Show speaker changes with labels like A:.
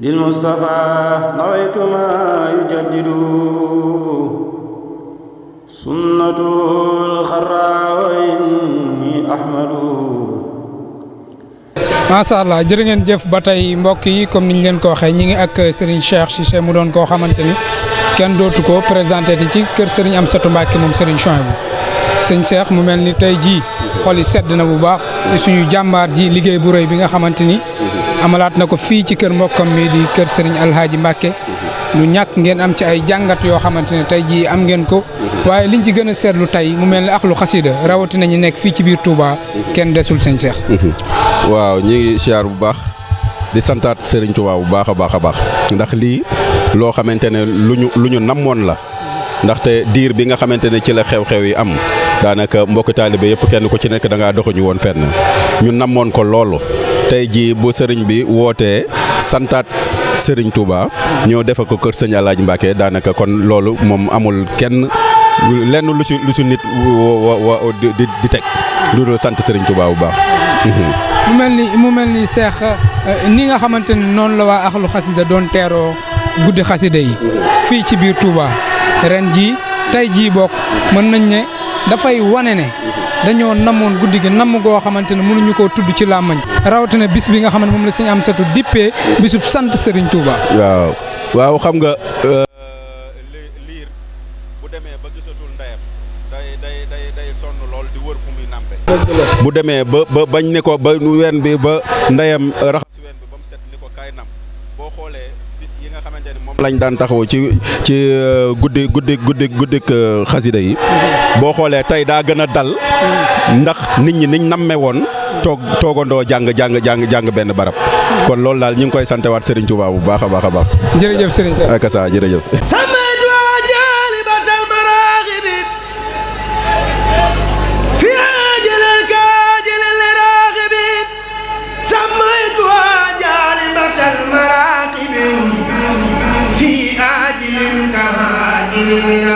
A: للمصطفى نويت ما يجدد سنة الخراء وإني أحمد.
B: macha allah jërë ngeen jëf ba tey mbokk yi comme niñ leen ko waxee ñi ngi ak Serigne Cheikh Cissé mu doon koo xamante ni kenn dootu ko présenté ti ci kër Serigne Amsatou Mbacké moom Serigne Chouaïbou. sëñ Cheikh mu mel ni tey jii xol yi sedd na bu baax ci suñu jàmbaar ji liggéey bu rëy bi nga xamante ni amalaat na ko fii ci kër mbokkam mi di kër Serigne Alhaaji Mbacké lu ñàkk ngeen am ci ay jàngat yoo xamante ne tey jii am ngeen ko waaye liñ ci gën a seetlu tey mu mel ni Ahlu Xasida rawatina ñu nekk fii ci biir Touba kenn desul sëñ Cheikh.
C: waaw ñi ngi siyaar bu baax di santaat Serigne Touba bu baax a baax a baax ndax lii loo xamante ne lu ñu namoon la ndaxte diir bi nga xamante ne ci la xew-xew yi am daanaka mbokk taalibe yëpp kenn ku ci nekk da ngaa doxuñu woon fenn ñu namoon ko loolu tey jii bu sëriñ bi wootee santaat Serigne Touba ñoo defa ko kër sëñ Alhaaji Mbacké daanaka kon loolu moom amul kenn lenn lu si nit di teg lu dul sant Serigne Touba bu baax.
B: mu mel ni Cheikh ni nga xamante ne noonu la waa Ahlu Xasida doon teeroo guddi xasida yi fii ci biir Touba ren jii tey jii bokk mën nañ ne dafay wane ne dañoo namoon guddi gi namm goo xamante ne mënuñu koo tudd ci làmmañ rawatina bis bi nga xam ne moom la Sëñ Amsatou dippee bisub sant Serigne Touba.
C: waaw xam nga liir bu demee ba gisatul ndeyam day sonn lool di wër fu muy nàmpe bu demee ba bañ ne ko ba ween bi ba ndeyam raxas ween bi ba mu set ni ko kaay nam boo xoolee bis yi nga xamante ne moom lañ daan taxaw ci guddi xasida yi boo xoolee tey daa gën a dal ndax nit ñi niñ namme woon toogandoo jàng benn barab kon loolu daal ñu ngi koy santewaat Serigne Touba bu baax a baax a baax.
B: jërëjëf Serigne Cheikh.
C: ak sa jërëjëf.
D: في آجل كهاجل